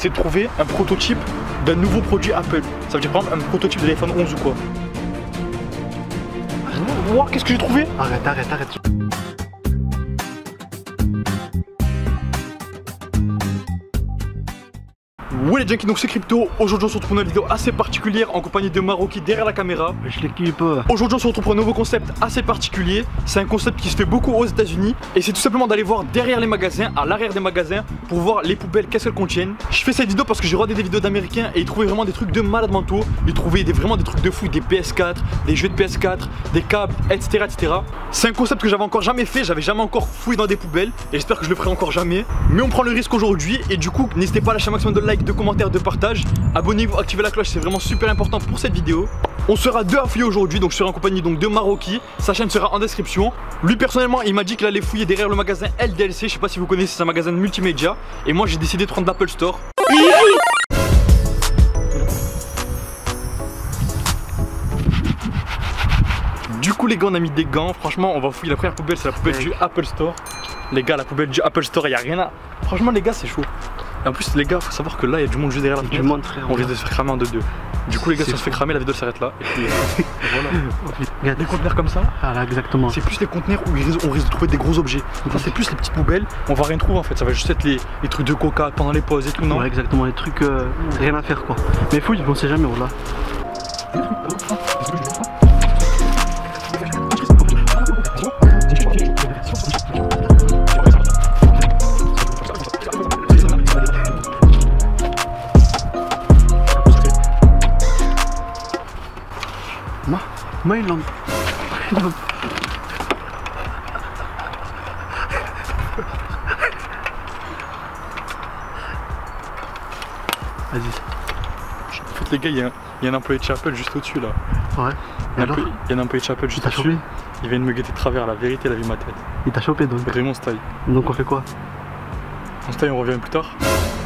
c'est de trouver un prototype d'un nouveau produit Apple. Ça veut dire par exemple un prototype de l'iPhone 11 ou quoi. Wow, qu'est-ce que j'ai trouvé? Arrête. Ouais les junkies, donc c'est Crypto. Aujourd'hui on se retrouve pour une vidéo assez particulière en compagnie de Maroki derrière la caméra. Je l'équipe. Aujourd'hui on se retrouve pour un nouveau concept assez particulier. C'est un concept qui se fait beaucoup aux États-Unis et c'est tout simplement d'aller voir derrière les magasins, à l'arrière des magasins, pour voir les poubelles, qu'est-ce qu'elles contiennent. Je fais cette vidéo parce que j'ai regardé des vidéos d'Américains et ils trouvaient vraiment des trucs de malades mentaux. Ils trouvaient vraiment des trucs de fou, des PS4, des jeux de PS4, des câbles, etc. C'est un concept que j'avais encore jamais fait, j'avais jamais encore fouillé dans des poubelles et j'espère que je le ferai encore jamais. Mais on prend le risque aujourd'hui et du coup n'hésitez pas à lâcher un maximum de likes, de commentaires, de partage. Abonnez-vous, activez la cloche, c'est vraiment super important pour cette vidéo. On sera deux à fouiller aujourd'hui, donc je serai en compagnie donc de Maroki. Sa chaîne sera en description. Lui personnellement il m'a dit qu'il allait fouiller derrière le magasin LDLC. Je sais pas si vous connaissez, c'est un magasin de multimédia. Et moi j'ai décidé de prendre l'Apple Store. Du coup les gars on a mis des gants. Franchement on va fouiller la première poubelle, c'est la poubelle du Apple Store. Les gars la poubelle du Apple Store, il n'y a rien à... Franchement les gars c'est chaud. Et en plus les gars faut savoir que là il y a du monde juste derrière la fenêtre. On risque de se faire cramer en 2-2. Du coup les gars si on se fait cramer la vidéo s'arrête là. Et puis voilà. Des conteneurs comme ça. Ah là exactement. C'est plus les conteneurs où on risque de trouver des gros objets. Ça c'est plus les petites poubelles. On va rien trouver en fait. Ça va juste être les trucs de coca pendant les pauses et tout, non? Ouais exactement, les trucs rien à faire quoi. Mais fouille, on sait jamais voilà. Moi il lance. Vas-y. En fait les gars il y a un employé de chez Apple juste au-dessus là. Ouais. Il y a un employé de chez Apple juste au-dessus. Il vient de me guetter de travers, la vérité, la vie ma tête. Il t'a chopé donc. Vraiment style. Donc on fait quoi? On style on revient plus tard.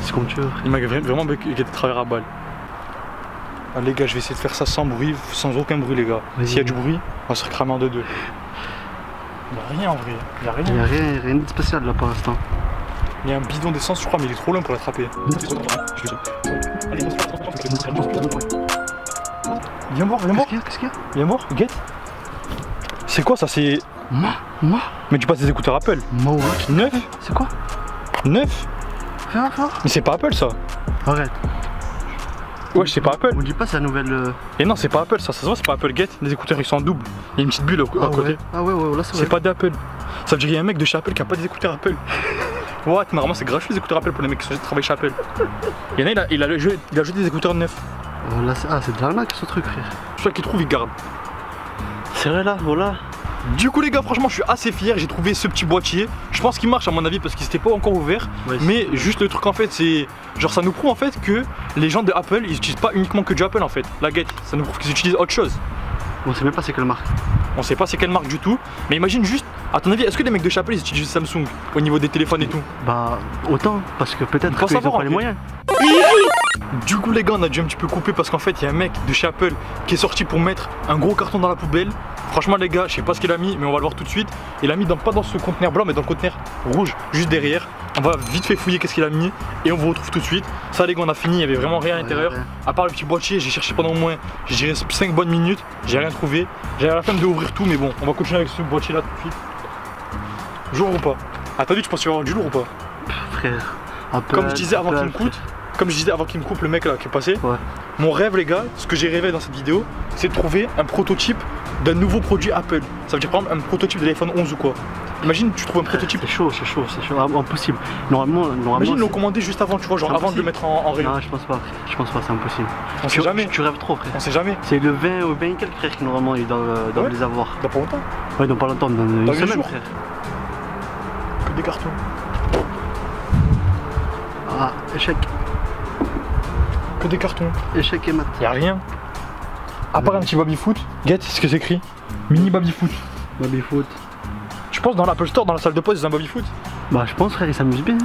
C'est comme tu veux. Il m'a vraiment guetté de travers à balle. Ah, les gars je vais essayer de faire ça sans bruit, sans aucun bruit les gars. S'il y a du bruit, on va se recramer en 2-2. Il n'y a rien en vrai, il n'y a rien. Rien de spécial là pour l'instant. Il y a un bidon d'essence je crois mais il est trop loin pour l'attraper. Viens voir, Qu'est-ce qu'il y a? Viens voir, guette. C'est quoi ça? C'est... Moi Mais tu passes des écouteurs Apple. Moi ouais. Neuf? C'est quoi? Neuf? Fais un fort. Mais c'est pas Apple ça. Arrête. Ouais c'est pas Apple. On dit pas c'est la nouvelle... Et non c'est pas Apple ça se voit c'est pas Apple, guette. Les écouteurs ils sont en double. Il y a une petite bulle à côté. Ah ouais là c'est vrai. C'est pas d'Apple. Ça veut dire qu'il y a un mec de chez Apple qui a pas des écouteurs Apple. What? Normalement c'est gratuit les écouteurs Apple pour les mecs qui travaillent chez Apple. Il y en a il a jeté des écouteurs neufs. Là, c'est de l'arnaque ce truc frère. Soit qu'il trouve il garde. C'est vrai là, voilà. Du coup les gars franchement je suis assez fier, j'ai trouvé ce petit boîtier. Je pense qu'il marche à mon avis parce qu'il s'était pas encore ouvert. Ouais, mais juste le truc en fait c'est... Genre ça nous prouve en fait que les gens de Apple ils utilisent pas uniquement que du Apple en fait. La guette, ça nous prouve qu'ils utilisent autre chose. On sait même pas c'est quelle marque. On sait pas c'est quelle marque du tout. Mais imagine juste, à ton avis est-ce que les mecs de chez Apple ils utilisent Samsung au niveau des téléphones et tout? Bah autant parce que peut-être qu'ils ont pas les moyens. Du coup les gars on a dû un petit peu couper parce qu'en fait il y a un mec de chez Apple qui est sorti pour mettre un gros carton dans la poubelle. Franchement les gars je sais pas ce qu'il a mis mais on va le voir tout de suite. Il a mis pas dans ce conteneur blanc mais dans le conteneur rouge juste derrière. On va vite fait fouiller qu'est-ce qu'il a mis et on vous retrouve tout de suite. Ça les gars on a fini, il y avait vraiment rien à l'intérieur. À part le petit boîtier, j'ai cherché pendant au moins je dirais 5 bonnes minutes, j'ai rien trouvé. J'avais la flemme de ouvrir tout mais bon on va continuer avec ce boîtier là tout de suite. Jour ou pas? Ah t'as vu tu penses qu'il va y avoir du lourd ou pas? Frère, Apple, comme je disais avant qu'il me coûte. Comme je disais avant qu'il me coupe le mec là qui est passé, mon rêve les gars, ce que j'ai rêvé dans cette vidéo, c'est de trouver un prototype d'un nouveau produit Apple. Ça veut dire par exemple un prototype de l'iPhone 11 ou quoi. Imagine tu trouves un prototype. C'est chaud, impossible. Normalement imagine le commander juste avant, tu vois, genre avant de le mettre en rayon. Non je pense pas, c'est impossible. On sait jamais. Tu rêves trop frère. On sait jamais. C'est le 20 ou 20 et quelques frères qui normalement ils doivent les avoir. Dans pas longtemps. Ouais dans pas longtemps, dans une semaine frère. Que des cartons. Ah, échec. Que des cartons. Échec et mat. Y'a rien. À part un petit baby-foot. Guette, c'est ce que c'est écrit. Mini baby-foot. Baby-foot. Tu penses dans l'Apple Store, dans la salle de pause, ils ont un baby-foot? Bah je pense frère, ils s'amusent bien.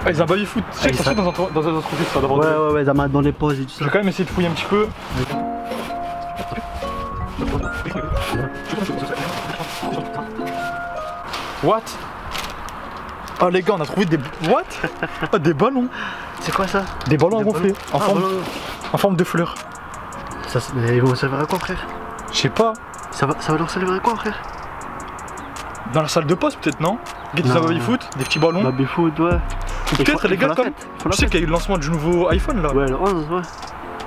Ah ils ont un baby-foot. Tu sais que ça se fait dans un entreprise ça d'abord. Ouais, dans les pauses et tout ça. Je vais quand même essayer de fouiller un petit peu. What? Ah les gars, on a trouvé des... What? Ah, des ballons. C'est quoi ça? Des ballons à gonfler. En forme de fleurs. Ça, mais ils vont servir à quoi, frère? Je sais pas. Ça va leur servir à quoi, frère? Dans la salle de poste peut-être, non? Des baby-foot, des petits ballons. Baby-foot, ouais. Peut-être les gars, comme... Tu sais qu'il y a eu le lancement du nouveau iPhone là. Ouais, le 11, ouais.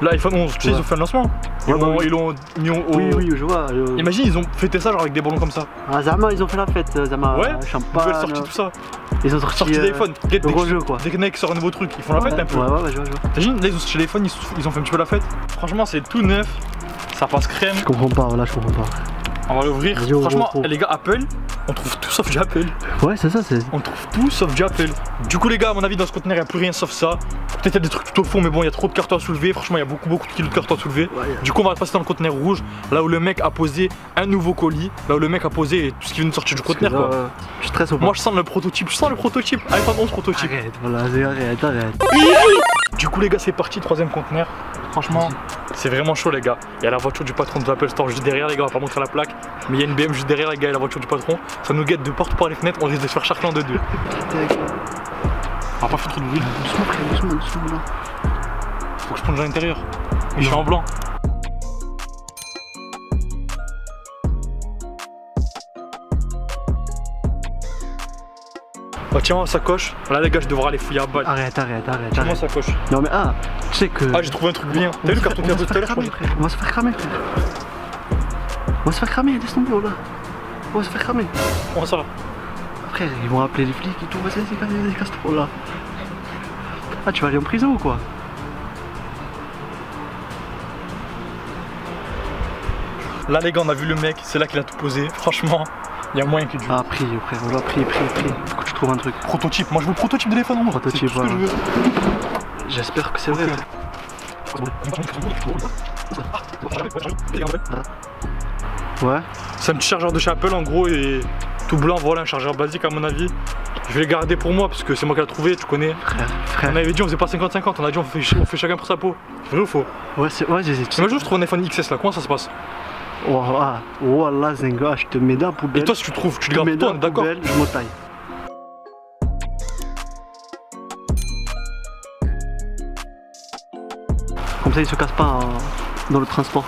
L'iPhone 11, tu sais, ils ont fait un lancement. Ils l'ont mis au... Oui, je vois. Imagine, ils ont fêté ça genre avec des ballons comme ça. Ah, Zama, ils ont fait la fête, Zama. Ouais, champagne. nouvelle sortie, tout ça. Ils ont sorti d'iPhone. Le gros jeu, quoi. Dès que Nike sort un nouveau truc, ils font la fête un peu. Ouais, je vois. T'imagines, là, ils ont sorti l'iPhone, ils ont fait un petit peu la fête. Franchement, c'est tout neuf. Ça passe crème. Je comprends pas, voilà, je comprends pas. On va l'ouvrir. Franchement, les gars, Apple, on trouve tout sauf du Apple. Ouais, c'est ça, c'est. On trouve tout sauf du Apple. Du coup, les gars, à mon avis, dans ce conteneur, il n'y a plus rien sauf ça. Peut-être qu'il y a des trucs tout au fond, mais bon, il y a trop de cartons à soulever. Franchement, il y a beaucoup de kilos de cartons à soulever. Ouais, du coup, on va passer dans le conteneur rouge, là où le mec a posé un nouveau colis, là où le mec a posé tout ce qui vient de sortir du conteneur, quoi. Je stresse au pas. Moi, je sens le prototype, iPhone 11 prototype. Arrête, voilà, arrête. Du coup, les gars, c'est parti, troisième conteneur. Franchement, c'est vraiment chaud, les gars. Il y a la voiture du patron de l'Apple Store juste derrière, les gars. On va pas montrer la plaque, mais il y a une BM juste derrière, les gars, et la voiture du patron. Ça nous guette de partout par les fenêtres. On risque de se faire charcler en deux. On va pas faire trop de bruit. Doucement, là. Faut que je plonge à l'intérieur. Mais je suis en blanc. Bah tiens ma sacoche, là les gars je devrais aller fouiller à balle. Arrête. Tiens ma sacoche. Non mais tu sais que... Ah j'ai trouvé un truc bien. T'as vu le carton qu'il y a tout à l'heure? On va se faire cramer, frère. On va se faire cramer, laisse tomber là. On va se faire cramer. Comment ça là? Frère, ils vont appeler les flics et tout, vas-y, casse-toi là. Ah tu vas aller en prison ou quoi? Là les gars on a vu le mec, c'est là qu'il a tout posé. Franchement, il y a moyen qu'il dure. Ah prie frère, on va prier. Faut que tu trouves un truc. Prototype, moi je veux le prototype de l'iPhone 11. Prototype, c'est tout ce que je veux. J'espère que c'est vrai. Ouais. C'est un petit chargeur de chez Apple en gros et tout blanc, voilà un chargeur basique à mon avis. Je vais le garder pour moi parce que c'est moi qui l'ai trouvé, tu connais. Frère. On avait dit on faisait pas 50-50, on a dit on fait chacun pour sa peau. Vrai ou faux? Ouais, j'ai. Imagine je trouve un iPhone XS là, comment ça se passe? Oh là Zenga, je te mets dans la poubelle. Et toi si tu trouves, tu le gardes pour toi, on est d'accord? Je me taille. Comme ça il se casse pas dans le transport.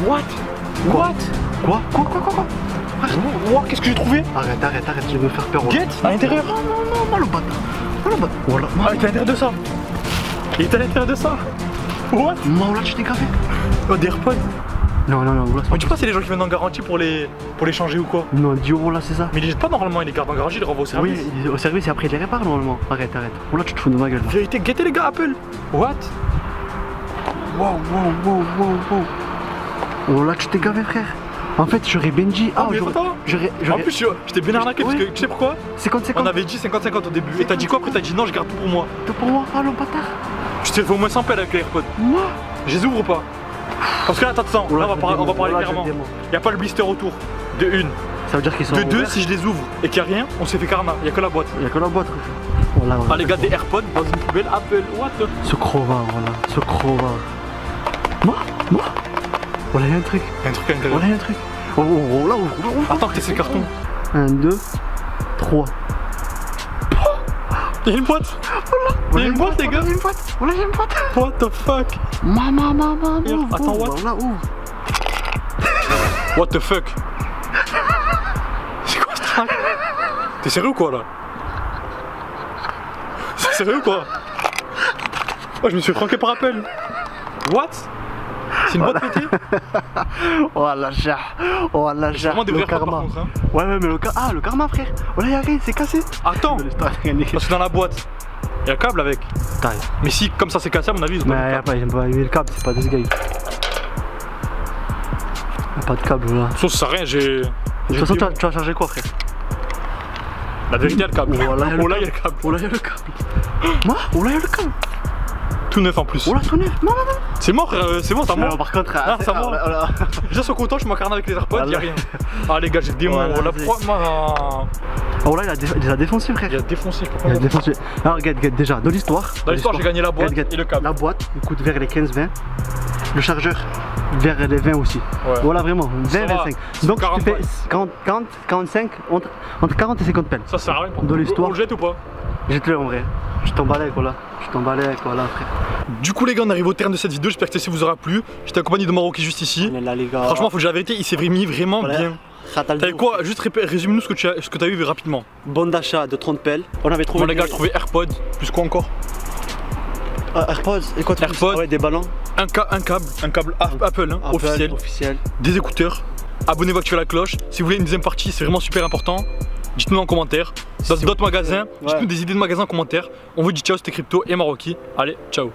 What? Quoi? Qu'est-ce que j'ai trouvé? Arrête, je vais me faire peur. Get à l'intérieur? Non, le bâtard. Voilà. Ah, il est à l'intérieur de ça. Il est à l'intérieur de ça. What? Non, là tu t'es gavé. Oh, des AirPods. Non, là c'est pas. Tu penses c'est les gens qui viennent en garantie pour les changer ou quoi? Non, 10 € là c'est ça. Mais ils les jettent pas normalement, ils les gardent en garantie, ils les renvoient au service. Oui, au service et après ils les réparent normalement. Arrête. Oh là tu te fous de ma gueule là. Vérité, guettez les gars Apple. What? Wow. Oh là tu t'es gavé frère. En fait j'aurais Benji. Ah mais attends. En plus j'étais bien arnaqué parce que tu sais pourquoi? 50-50. On avait dit 50-50 au début. Et t'as dit quoi après? T'as dit non, je garde tout pour moi. Tout pour moi? Oh le bâtard. Je t'ai fait au moins 100 pelles avec les AirPods. Moi? Je les ouvre pas. Parce que là attends, là on va parler clairement. Y'a pas le blister autour. De une. Ça veut dire qu'ils sont. De deux, si je les ouvre et qu'il y a rien, on s'est fait karma. Y'a que la boîte. Voilà. Ah les gars, des AirPods dans une poubelle Apple. What? Ce crevard, voilà. Moi? Voilà, y'a un truc. Y'a un truc. Oh là, ouvre. Attends, que c'est le carton. 1, 2, 3. Y'a une boîte. Il y a une boîte, les gars. Voilà, y'a une boîte. What the fuck? Maman. Attends, what? Voilà, ouvre. What the fuck? C'est quoi ce truc? T'es sérieux ou quoi là? C'est sérieux ou quoi? Oh, je me suis fait franquer par Apple. What? C'est une boîte pétée? Oh la jarre. C'est vraiment des vrais karma. par contre, hein. Ouais, mais le karma, frère. Voilà, y'a rien, c'est cassé. Attends. Parce que dans la boîte, y'a le câble avec. Taille. Mais si, comme ça c'est cassé, à mon avis, ils ont pas le câble, c'est pas des gars. Y'a pas de câble là. Ça sert à rien, j'ai. De toute façon, tu vas charger quoi, frère? La vérité, y'a le câble. Oh là, y'a le câble. Oh là, y'a le câble. Moi? Oh là, y'a le câble. Tout neuf en plus. Oh là, tout neuf. Non. C'est mort, c'est bon, ça mort. Par contre, ça mort. Déjà, sont contents, je m'incarne avec les AirPods, y'a rien. Ah, les gars, j'ai des mots. La proie, oh là, il a défoncé, frère. Il a défoncé. Alors, regarde, déjà, dans l'histoire. Dans l'histoire, j'ai gagné la boîte et le câble. La boîte, il coûte vers les 15-20. le chargeur vers les 20 aussi. Ouais. Voilà, vraiment, 20, 25. Donc 40 tu fais balles. 40, 45, entre 40 et 50 pelles. Ça sert à rien. Dans l'histoire. On le jette ou pas? Jette-le en vrai. Je t'en balais, voilà. Je t'en balais, voilà, frère. Du coup les gars, on arrive au terme de cette vidéo, j'espère que celle-ci vous aura plu. J'étais accompagné de Maroki juste ici. On est là, les gars. Franchement, faut que je dise la vérité, il s'est mis vraiment Voilà. bien. T'avais quoi? Juste résume-nous ce que tu as eu rapidement. Bon d'achat de 30 pelles. On avait trouvé. Bon les gars, j'ai trouvé AirPods, plus quoi encore? AirPods, et quoi AirPods. Ouais, des ballons. Un câble Apple, hein, Apple, officiel. Des écouteurs. Abonnez-vous, activez la cloche. Si vous voulez une deuxième partie, c'est vraiment super important. Dites-nous en commentaire. Dans d'autres magasins, dites-nous des idées de magasins en commentaire. On vous dit ciao, c'était Crypto et Maroki. Allez, ciao.